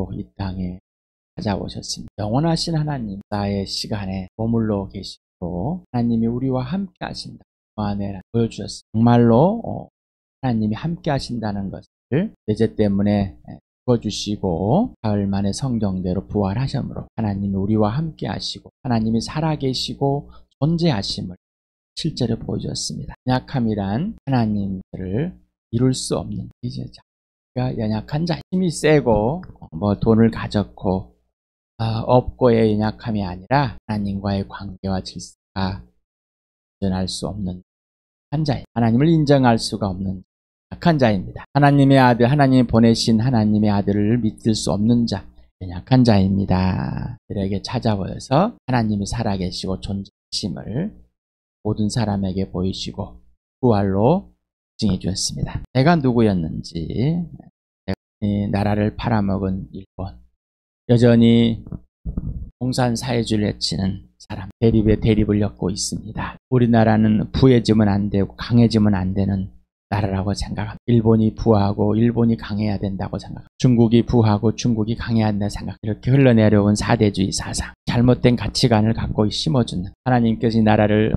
자로 이 땅에 찾아오셨습니다. 영원하신 하나님, 나의 시간에 머물러 계시고 하나님이 우리와 함께 하신다. 그 안에 보여주셨습니다. 정말로 하나님이 함께 하신다는 것을 내재 때문에 죽어주시고 사흘 만에 성경대로 부활하심으로 하나님이 우리와 함께 하시고 하나님이 살아계시고 존재하심을 실제로 보여주었습니다. 연약함이란 하나님을 이룰 수 없는 이제자. 연약한 자, 힘이 세고 돈을 가졌고 없고의 연약함이 아니라 하나님과의 관계와 질서가 인정할 수 없는 한 자입니다. 하나님을 인정할 수가 없는 약한 자입니다. 하나님의 아들, 하나님이 보내신 하나님의 아들을 믿을 수 없는 자, 연약한 자입니다. 그들에게 찾아오셔서 하나님이 살아계시고 존재하심을 모든 사람에게 보이시고 부활로 증해 주었습니다. 내가 누구였는지, 이 나라를 팔아먹은 일본, 여전히 공산 사회주의를 외치는 사람, 대립에 대립을 엮고 있습니다. 우리나라는 부해지면 안 되고 강해지면 안 되는 나라라고 생각합니다. 일본이 부하고 일본이 강해야 된다고 생각합니다. 중국이 부하고 중국이 강해야 한다고 생각합니다. 이렇게 흘러내려온 사대주의 사상, 잘못된 가치관을 갖고 심어주는 하나님께서 이 나라를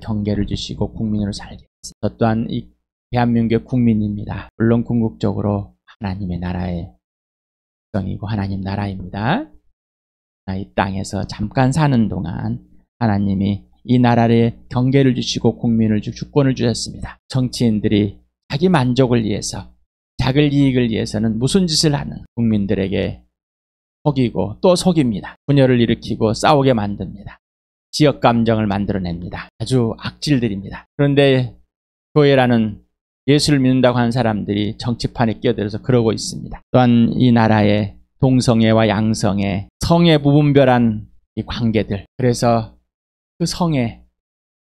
경계를 주시고 국민으로 살게 했습니다. 저 또한 이 대한민국의 국민입니다. 물론 궁극적으로 하나님의 나라의 백성이고 하나님 나라입니다. 이 땅에서 잠깐 사는 동안 하나님이 이 나라에 경계를 주시고 국민을 주권을 주셨습니다. 정치인들이 자기 만족을 위해서, 자기 이익을 위해서는 무슨 짓을 하는 국민들에게 속이고 또 속입니다. 분열을 일으키고 싸우게 만듭니다. 지역 감정을 만들어냅니다. 아주 악질들입니다. 그런데 교회라는 예수를 믿는다고 하는 사람들이 정치판에 끼어들어서 그러고 있습니다. 또한 이 나라의 동성애와 양성애, 성의 무분별한 이 관계들, 그래서 그 성에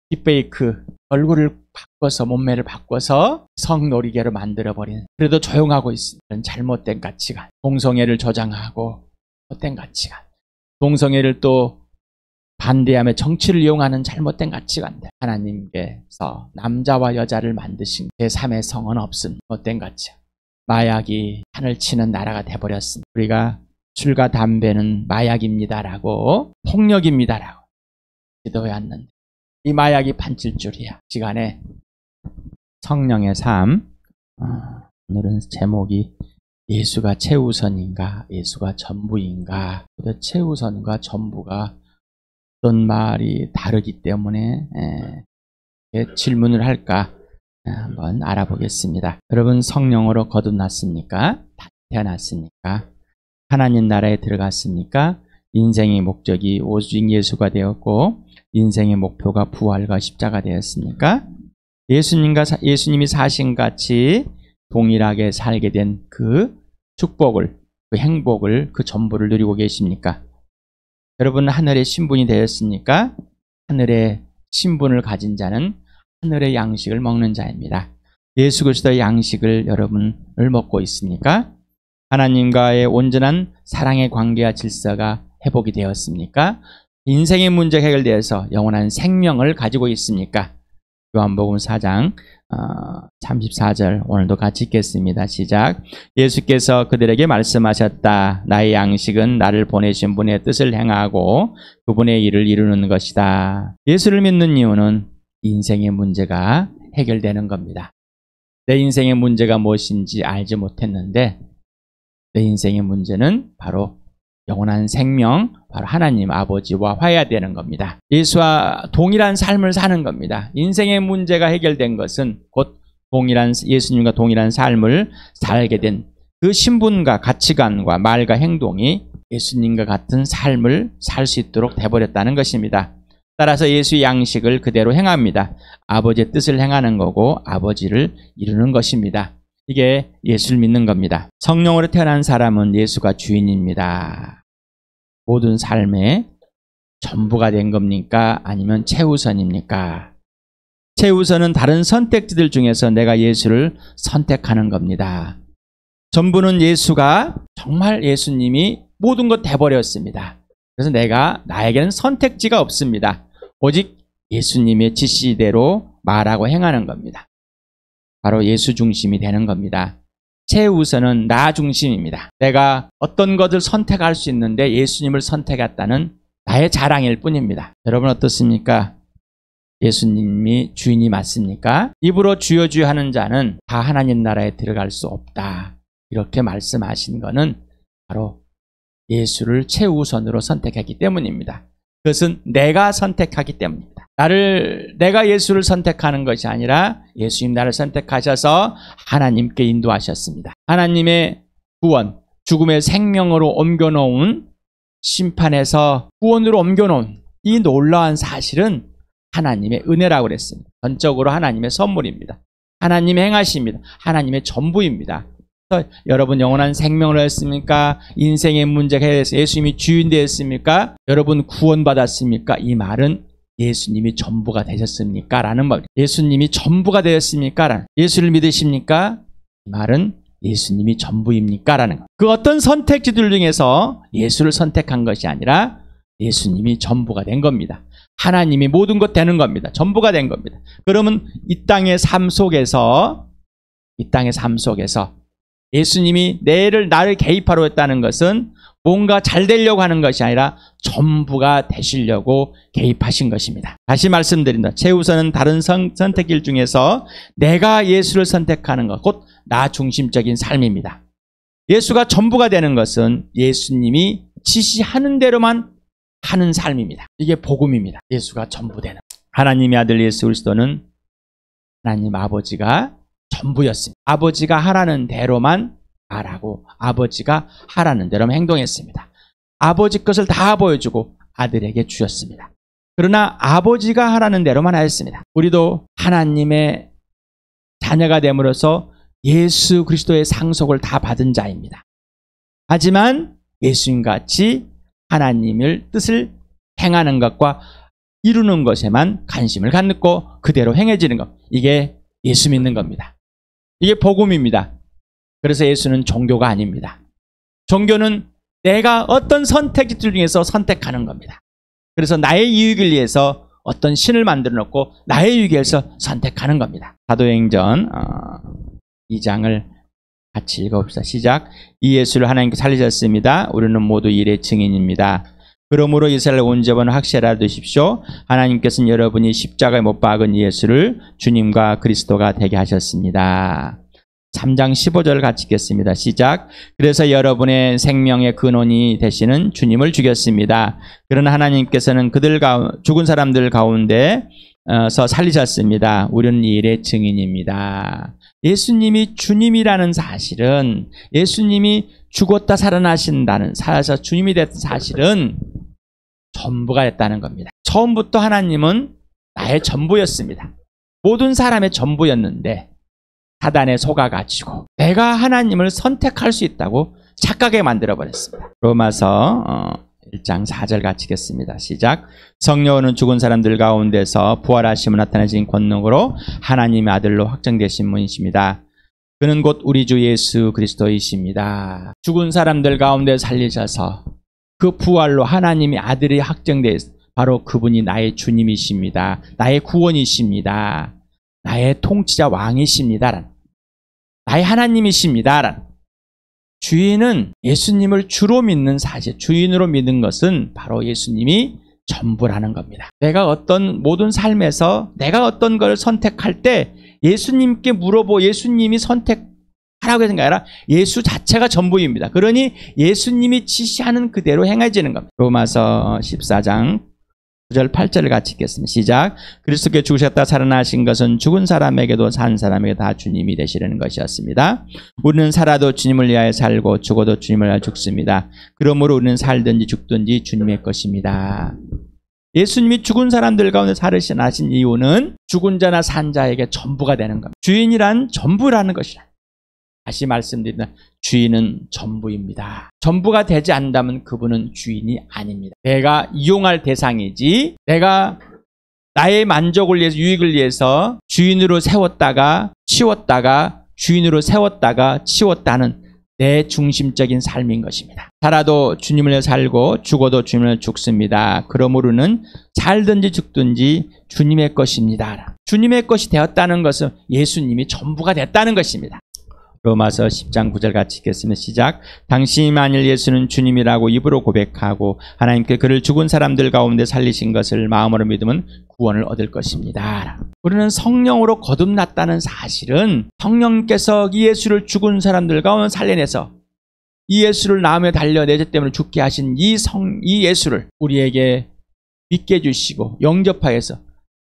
딥페이크 얼굴을 바꿔서 몸매를 바꿔서 성놀이개로 만들어버리는, 그래도 조용하고 있습니다. 잘못된 가치관, 동성애를 조장하고 잘못된 가치관, 동성애를 또 반대하며 정치를 이용하는 잘못된 가치관들, 하나님께서 남자와 여자를 만드신 제3의 성은 없음, 잘못된 가치관, 마약이 판을 치는 나라가 돼버렸습니다. 우리가 술과 담배는 마약입니다라고, 폭력입니다라고 기도해왔는데 이 마약이 판칠 줄이야. 시간에 성령의 삶, 오늘은 제목이 예수가 최우선인가 예수가 전부인가. 최우선과 전부가 어떤 말이 다르기 때문에 질문을 할까 한번 알아보겠습니다. 여러분, 성령으로 거듭났습니까? 태어났습니까? 하나님 나라에 들어갔습니까? 인생의 목적이 오직 예수가 되었고 인생의 목표가 부활과 십자가 되었습니까? 예수님이 사신같이 동일하게 살게 된 그 축복을, 그 행복을, 그 전부를 누리고 계십니까? 여러분은 하늘의 신분이 되었습니까? 하늘의 신분을 가진 자는 하늘의 양식을 먹는 자입니다. 예수 그리스도의 양식을 여러분을 먹고 있습니까? 하나님과의 온전한 사랑의 관계와 질서가 회복이 되었습니까? 인생의 문제가 해결되어서 영원한 생명을 가지고 있습니까? 요한복음 4장 34절 오늘도 같이 읽겠습니다. 시작. 예수께서 그들에게 말씀하셨다. 나의 양식은 나를 보내신 분의 뜻을 행하고 그분의 일을 이루는 것이다. 예수를 믿는 이유는 인생의 문제가 해결되는 겁니다. 내 인생의 문제가 무엇인지 알지 못했는데 내 인생의 문제는 바로 영원한 생명, 바로 하나님 아버지와 화해되는 겁니다. 예수와 동일한 삶을 사는 겁니다. 인생의 문제가 해결된 것은 곧 예수님과 동일한 삶을 살게 된 그 신분과 가치관과 말과 행동이 예수님과 같은 삶을 살 수 있도록 돼버렸다는 것입니다. 따라서 예수의 양식을 그대로 행합니다. 아버지의 뜻을 행하는 거고 아버지를 이루는 것입니다. 이게 예수를 믿는 겁니다. 성령으로 태어난 사람은 예수가 주인입니다. 모든 삶의 전부가 된 겁니까? 아니면 최우선입니까? 최우선은 다른 선택지들 중에서 내가 예수를 선택하는 겁니다. 전부는 예수가, 정말 예수님이 모든 것 돼버렸습니다. 그래서 나에게는 선택지가 없습니다. 오직 예수님의 지시대로 말하고 행하는 겁니다. 바로 예수 중심이 되는 겁니다. 최우선은 나 중심입니다. 내가 어떤 것을 선택할 수 있는데 예수님을 선택했다는 나의 자랑일 뿐입니다. 여러분 어떻습니까? 예수님이 주인이 맞습니까? 입으로 주여 주여 하는 자는 다 하나님 나라에 들어갈 수 없다. 이렇게 말씀하신 것은 바로 예수를 최우선으로 선택했기 때문입니다. 그것은 내가 선택하기 때문입니다. 내가 예수를 선택하는 것이 아니라 예수님 나를 선택하셔서 하나님께 인도하셨습니다. 하나님의 구원, 죽음의 생명으로 옮겨놓은, 심판에서 구원으로 옮겨놓은 이 놀라운 사실은 하나님의 은혜라고 그랬습니다. 전적으로 하나님의 선물입니다. 하나님의 행하십니다. 하나님의 전부입니다. 여러분 영원한 생명을 했습니까? 인생의 문제가 해서 예수님이 주인 되었습니까? 여러분 구원받았습니까? 이 말은 예수님이 전부가 되셨습니까? 라는 말. 예수님이 전부가 되었습니까? 라는. 예수를 믿으십니까? 이 말은 예수님이 전부입니까? 라는 것. 그 어떤 선택지들 중에서 예수를 선택한 것이 아니라 예수님이 전부가 된 겁니다. 하나님이 모든 것 되는 겁니다. 전부가 된 겁니다. 그러면 이 땅의 삶 속에서 예수님이 나를 개입하려 했다는 것은 뭔가 잘 되려고 하는 것이 아니라 전부가 되시려고 개입하신 것입니다. 다시 말씀드린다. 최우선은 다른 선택길 중에서 내가 예수를 선택하는 것, 곧 나 중심적인 삶입니다. 예수가 전부가 되는 것은 예수님이 지시하는 대로만 하는 삶입니다. 이게 복음입니다. 예수가 전부 되는. 하나님의 아들 예수 그리스도는 하나님 아버지가 전부였습니다. 아버지가 하라는 대로만 말하고 아버지가 하라는 대로만 행동했습니다. 아버지 것을 다 보여주고 아들에게 주셨습니다. 그러나 아버지가 하라는 대로만 하였습니다. 우리도 하나님의 자녀가 됨으로써 예수 그리스도의 상속을 다 받은 자입니다. 하지만 예수님같이 하나님의 뜻을 행하는 것과 이루는 것에만 관심을 갖고 그대로 행해지는 것, 이게 예수 믿는 겁니다. 이게 복음입니다. 그래서 예수는 종교가 아닙니다. 종교는 내가 어떤 선택지들 중에서 선택하는 겁니다. 그래서 나의 이익을 위해서 어떤 신을 만들어 놓고 나의 이익을 위해서 선택하는 겁니다. 사도행전 2장을 같이 읽어봅시다. 시작. 이 예수를 하나님께 살리셨습니다. 우리는 모두 일의 증인입니다. 그러므로 이스라엘 온 자는 확실히 알아두십시오. 하나님께서는 여러분이 십자가에 못 박은 예수를 주님과 그리스도가 되게 하셨습니다. 3장 15절 같이 읽겠습니다. 시작. 그래서 여러분의 생명의 근원이 되시는 주님을 죽였습니다. 그러나 하나님께서는 죽은 사람들 가운데서 살리셨습니다. 우리는 이 일의 증인입니다. 예수님이 주님이라는 사실은, 예수님이 죽었다 살아나신다는, 살아서 주님이 됐던 사실은 전부가 됐다는 겁니다. 처음부터 하나님은 나의 전부였습니다. 모든 사람의 전부였는데 사단에 속아가지고 내가 하나님을 선택할 수 있다고 착각에 만들어버렸습니다. 로마서 1장 4절 같이 읽겠습니다. 시작. 성령은 죽은 사람들 가운데서 부활하심을 나타내신 권능으로 하나님의 아들로 확정되신 분이십니다. 그는 곧 우리 주 예수 그리스도이십니다. 죽은 사람들 가운데 살리셔서 그 부활로 하나님의 아들이 확정되어 바로 그분이 나의 주님이십니다. 나의 구원이십니다. 나의 통치자 왕이십니다. 나의 하나님이십니다. 주인은 예수님을 주로 믿는 사실, 주인으로 믿는 것은 바로 예수님이 전부라는 겁니다. 내가 모든 삶에서 내가 어떤 걸 선택할 때 예수님께 물어보고 예수님이 선택하라고 하는 게 아니라 예수 자체가 전부입니다. 그러니 예수님이 지시하는 그대로 행해지는 겁니다. 로마서 14장 9절 8절을 같이 읽겠습니다. 시작. 그리스도께 죽으셨다 살아나신 것은 죽은 사람에게도 산 사람에게 다 주님이 되시려는 것이었습니다. 우리는 살아도 주님을 위하여 살고 죽어도 주님을 위하여 죽습니다. 그러므로 우리는 살든지 죽든지 주님의 것입니다. 예수님이 죽은 사람들 가운데 살으신 이유는 죽은 자나 산 자에게 전부가 되는 겁니다. 주인이란 전부라는 것이라. 다시 말씀드린다. 주인은 전부입니다. 전부가 되지 않는다면 그분은 주인이 아닙니다. 내가 이용할 대상이지, 내가 나의 만족을 위해서, 유익을 위해서 주인으로 세웠다가 치웠다가 주인으로 세웠다가 치웠다는 내 중심적인 삶인 것입니다. 살아도 주님을 위해 살고 죽어도 주님을 위해 죽습니다. 그러므로는 살든지 죽든지 주님의 것입니다. 주님의 것이 되었다는 것은 예수님이 전부가 됐다는 것입니다. 로마서 10장 9절 같이 읽겠습니다. 시작. 당신이 만일 예수는 주님이라고 입으로 고백하고 하나님께 그를 죽은 사람들 가운데 살리신 것을 마음으로 믿으면 구원을 얻을 것입니다. 우리는 성령으로 거듭났다는 사실은 성령께서 이 예수를 죽은 사람들 가운데 살려내서 이 예수를 나무에 달려 내 죄 때문에 죽게 하신 이 예수를 우리에게 믿게 해주시고 영접하여서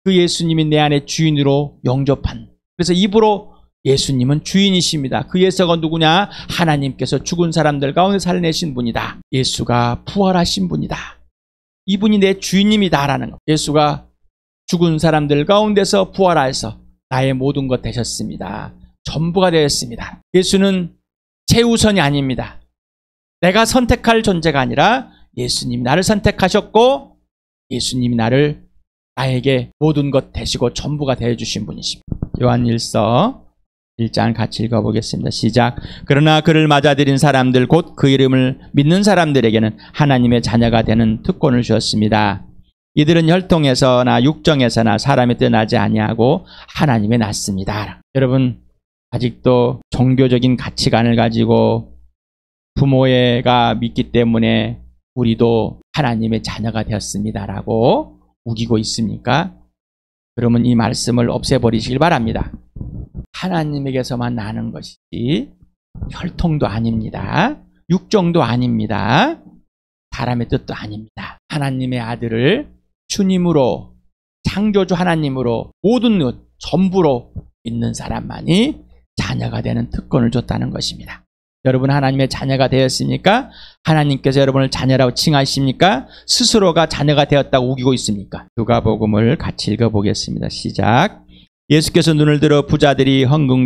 그 예수님이 내 안에 주인으로 영접한, 그래서 입으로 예수님은 주인이십니다. 그 예수가 누구냐? 하나님께서 죽은 사람들 가운데 살려내신 분이다. 예수가 부활하신 분이다. 이분이 내 주인님이다라는 것. 예수가 죽은 사람들 가운데서 부활하여서 나의 모든 것 되셨습니다. 전부가 되었습니다. 예수는 최우선이 아닙니다. 내가 선택할 존재가 아니라 예수님이 나를 선택하셨고 예수님이 나에게 모든 것 되시고 전부가 되어주신 분이십니다. 요한일서 1장 같이 읽어보겠습니다. 시작. 그러나 그를 맞아들인 사람들 곧 그 이름을 믿는 사람들에게는 하나님의 자녀가 되는 특권을 주었습니다. 이들은 혈통에서나 육정에서나 사람의 뜻 나지 아니하고 하나님의 났습니다. 여러분, 아직도 종교적인 가치관을 가지고 부모가 믿기 때문에 우리도 하나님의 자녀가 되었습니다라고 우기고 있습니까? 그러면 이 말씀을 없애버리시길 바랍니다. 하나님에게서만 나는 것이지 혈통도 아닙니다. 육정도 아닙니다. 사람의 뜻도 아닙니다. 하나님의 아들을 주님으로, 창조주 하나님으로 모든 것 전부로 믿는 사람만이 자녀가 되는 특권을 줬다는 것입니다. 여러분 하나님의 자녀가 되었습니까? 하나님께서 여러분을 자녀라고 칭하십니까? 스스로가 자녀가 되었다고 우기고 있습니까? 누가복음을 같이 읽어보겠습니다. 시작. 예수께서 눈을 들어 부자들이 헌금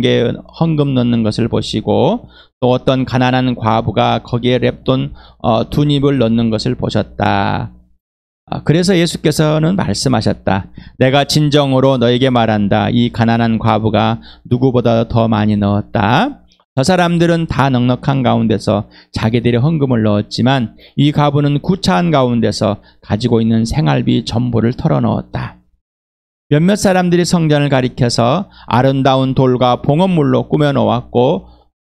넣는 것을 보시고 또 어떤 가난한 과부가 거기에 랩돈 2닙을 넣는 것을 보셨다. 그래서 예수께서는 말씀하셨다. 내가 진정으로 너에게 말한다. 이 가난한 과부가 누구보다 더 많이 넣었다. 저 사람들은 다 넉넉한 가운데서 자기들의 헌금을 넣었지만 이 과부는 구차한 가운데서 가지고 있는 생활비 전부를 털어넣었다. 몇몇 사람들이 성전을 가리켜서 아름다운 돌과 봉헌물로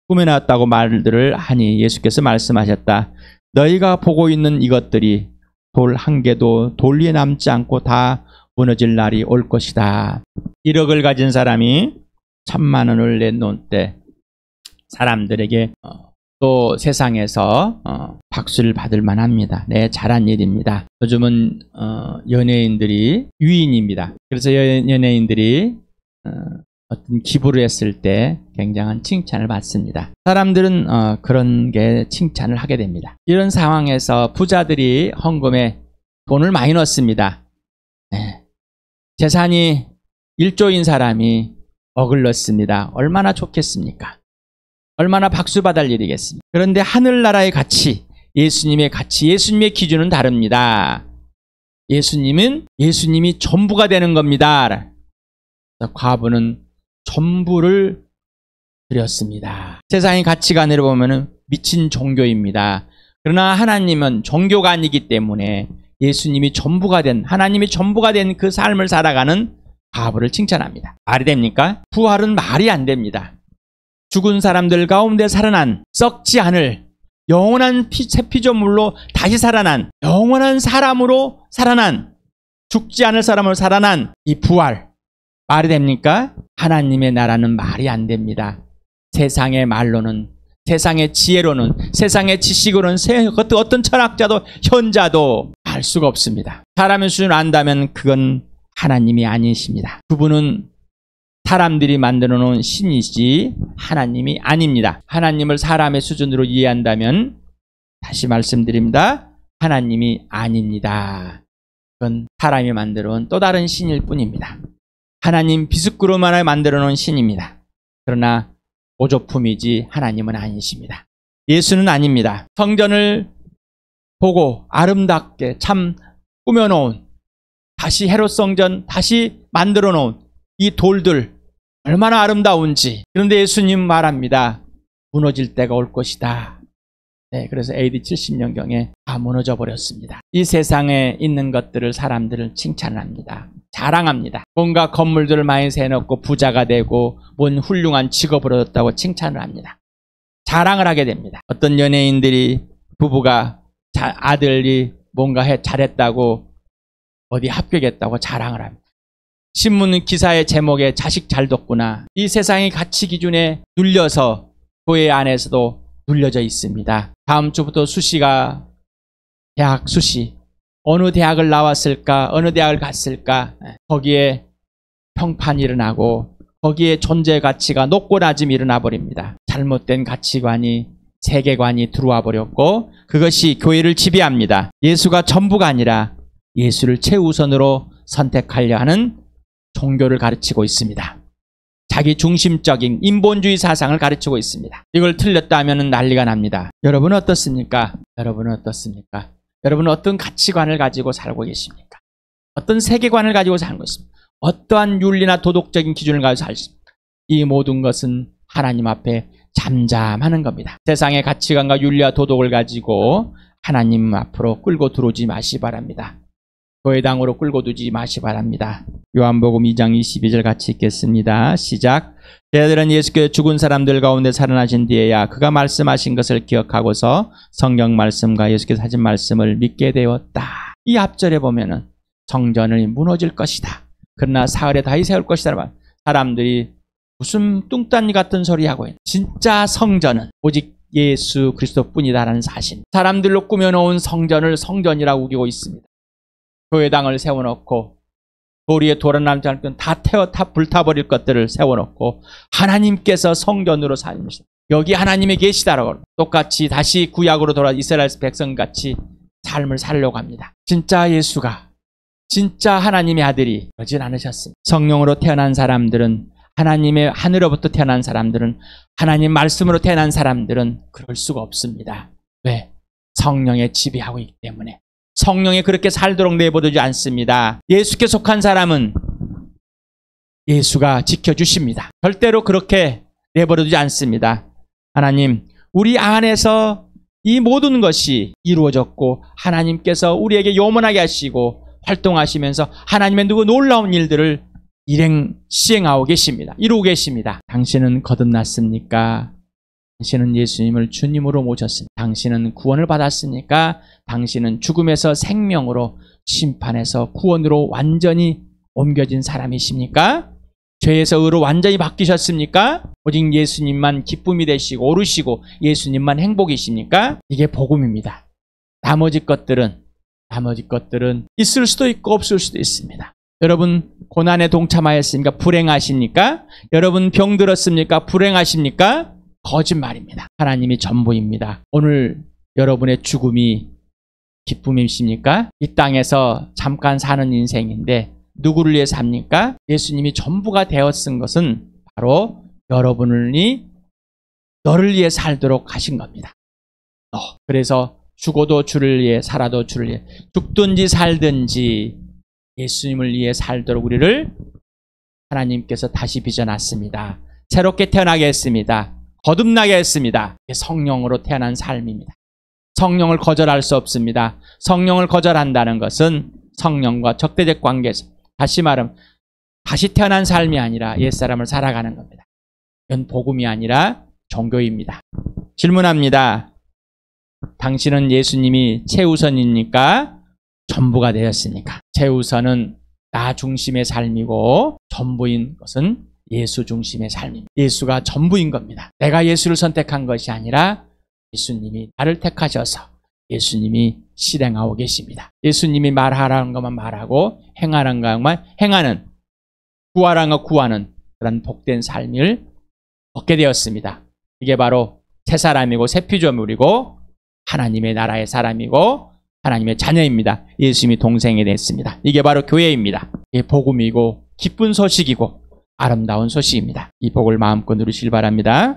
꾸며놨다고 말들을 하니 예수께서 말씀하셨다. 너희가 보고 있는 이것들이 돌 한 개도 돌 위에 남지 않고 다 무너질 날이 올 것이다. 1억을 가진 사람이 1,000만 원을 내놓을 때 사람들에게 또 세상에서 박수를 받을 만합니다. 네, 잘한 일입니다. 요즘은 연예인들이 유인입니다. 그래서 연예인들이 어떤 기부를 했을 때 굉장한 칭찬을 받습니다. 사람들은 그런 게 칭찬을 하게 됩니다. 이런 상황에서 부자들이 헌금에 돈을 많이 넣습니다. 네. 재산이 1조인 사람이 억을 넣습니다. 얼마나 좋겠습니까? 얼마나 박수받을 일이겠습니까? 그런데 하늘나라의 가치, 예수님의 가치, 예수님의 기준은 다릅니다. 예수님이 전부가 되는 겁니다. 과부는 전부를 드렸습니다. 세상의 가치관으로 보면 미친 종교입니다. 그러나 하나님은 종교가 아니기 때문에 예수님이 전부가 된, 하나님이 전부가 된 그 삶을 살아가는 과부를 칭찬합니다. 말이 됩니까? 부활은 말이 안 됩니다. 죽은 사람들 가운데 살아난, 썩지 않을 영원한 새 피조물로 다시 살아난, 영원한 사람으로 살아난, 죽지 않을 사람으로 살아난 이 부활, 말이 됩니까? 하나님의 나라는 말이 안 됩니다. 세상의 말로는, 세상의 지혜로는, 세상의 지식으로는 어떤 철학자도 현자도 알 수가 없습니다. 사람의 수준을 안다면 그건 하나님이 아니십니다. 그분은 사람들이 만들어 놓은 신이지 하나님이 아닙니다. 하나님을 사람의 수준으로 이해한다면 다시 말씀드립니다. 하나님이 아닙니다. 그건 사람이 만들어 놓은 또 다른 신일 뿐입니다. 하나님 비스꾸로만 만들어 놓은 신입니다. 그러나 오조품이지 하나님은 아니십니다. 예수는 아닙니다. 성전을 보고 아름답게 참 꾸며놓은, 다시 헤롯 성전 다시 만들어 놓은 이 돌들 얼마나 아름다운지. 그런데 예수님 말합니다. 무너질 때가 올 것이다. 네, 그래서 AD 70년경에 다 무너져 버렸습니다. 이 세상에 있는 것들을 사람들을 칭찬합니다. 자랑합니다. 뭔가 건물들을 많이 세워놓고 부자가 되고 뭔 훌륭한 직업을 얻었다고 칭찬을 합니다. 자랑을 하게 됩니다. 어떤 연예인들이 부부가 아들이 뭔가 잘했다고 어디 합격했다고 자랑을 합니다. 신문 기사의 제목에 자식 잘 뒀구나. 이 세상의 가치 기준에 눌려서 교회 안에서도 눌려져 있습니다. 다음 주부터 수시가 대학 수시 어느 대학을 나왔을까 어느 대학을 갔을까 거기에 평판이 일어나고 거기에 존재 가치가 높고 낮음이 일어나 버립니다. 잘못된 가치관이 세계관이 들어와 버렸고 그것이 교회를 지배합니다. 예수가 전부가 아니라 예수를 최우선으로 선택하려 하는 종교를 가르치고 있습니다. 자기 중심적인 인본주의 사상을 가르치고 있습니다. 이걸 틀렸다 하면 난리가 납니다. 여러분은 어떻습니까? 여러분은 어떻습니까? 여러분은 어떤 가치관을 가지고 살고 계십니까? 어떤 세계관을 가지고 사는 것입니까? 어떠한 윤리나 도덕적인 기준을 가지고 살십니까? 이 모든 것은 하나님 앞에 잠잠하는 겁니다. 세상의 가치관과 윤리와 도덕을 가지고 하나님 앞으로 끌고 들어오지 마시 바랍니다. 교회당으로 끌고 두지 마시 바랍니다. 요한복음 2장 22절 같이 읽겠습니다. 시작. 제자들은 예수께서 죽은 사람들 가운데 살아나신 뒤에야 그가 말씀하신 것을 기억하고서 성경 말씀과 예수께서 하신 말씀을 믿게 되었다. 이 앞절에 보면은 성전이 무너질 것이다. 그러나 사흘에 다시 세울 것이다. 사람들이 무슨 뚱딴이 같은 소리 하고 있는 진짜 성전은 오직 예수 그리스도뿐이다라는 사실. 사람들로 꾸며놓은 성전을 성전이라고 우기고 있습니다. 교회당을 세워놓고 도리에 돌아남지 않고 다 불타버릴 것들을 세워놓고 하나님께서 성전으로 살면서 여기 하나님이 계시다라고 똑같이 다시 구약으로 돌아 이스라엘 백성같이 삶을 살려고 합니다. 진짜 예수가 진짜 하나님의 아들이 그러진 않으셨습니다. 성령으로 태어난 사람들은 하나님의 하늘로부터 태어난 사람들은 하나님 말씀으로 태어난 사람들은 그럴 수가 없습니다. 왜? 성령에 지배하고 있기 때문에. 성령이 그렇게 살도록 내버려두지 않습니다. 예수께 속한 사람은 예수가 지켜주십니다. 절대로 그렇게 내버려두지 않습니다. 하나님, 우리 안에서 이 모든 것이 이루어졌고 하나님께서 우리에게 요만하게 하시고 활동하시면서 하나님의 놀라운 일들을 시행하고 계십니다. 이루고 계십니다. 당신은 거듭났습니까? 당신은 예수님을 주님으로 모셨습니다. 당신은 구원을 받았습니까? 당신은 죽음에서 생명으로 심판에서 구원으로 완전히 옮겨진 사람이십니까? 죄에서 의로 완전히 바뀌셨습니까? 오직 예수님만 기쁨이 되시고 오르시고 예수님만 행복이십니까? 이게 복음입니다. 나머지 것들은 있을 수도 있고 없을 수도 있습니다. 여러분 고난에 동참하였습니까? 불행하십니까? 여러분 병들었습니까? 불행하십니까? 거짓말입니다. 하나님이 전부입니다. 오늘 여러분의 죽음이 기쁨이십니까? 이 땅에서 잠깐 사는 인생인데 누구를 위해 삽니까? 예수님이 전부가 되었은 것은 바로 너를 위해 살도록 하신 겁니다. 그래서 죽어도 주를 위해 살아도 주를 위해 죽든지 살든지 예수님을 위해 살도록 우리를 하나님께서 다시 빚어놨습니다. 새롭게 태어나게 했습니다. 거듭나게 했습니다. 성령으로 태어난 삶입니다. 성령을 거절할 수 없습니다. 성령을 거절한다는 것은 성령과 적대적 관계에서 다시 말하면 다시 태어난 삶이 아니라 옛사람을 살아가는 겁니다. 이건 복음이 아니라 종교입니다. 질문합니다. 당신은 예수님이 최우선입니까? 전부가 되었습니까? 최우선은 나 중심의 삶이고 전부인 것은 예수 중심의 삶입니다. 예수가 전부인 겁니다. 내가 예수를 선택한 것이 아니라 예수님이 나를 택하셔서 예수님이 실행하고 계십니다. 예수님이 말하라는 것만 말하고 행하라는 것만 행하는 구하라는 것 구하는 그런 복된 삶을 얻게 되었습니다. 이게 바로 새 사람이고 새 피조물이고 하나님의 나라의 사람이고 하나님의 자녀입니다. 예수님이 동생이 됐습니다. 이게 바로 교회입니다. 이게 복음이고 기쁜 소식이고 아름다운 소식입니다. 이 복을 마음껏 누리시길 바랍니다.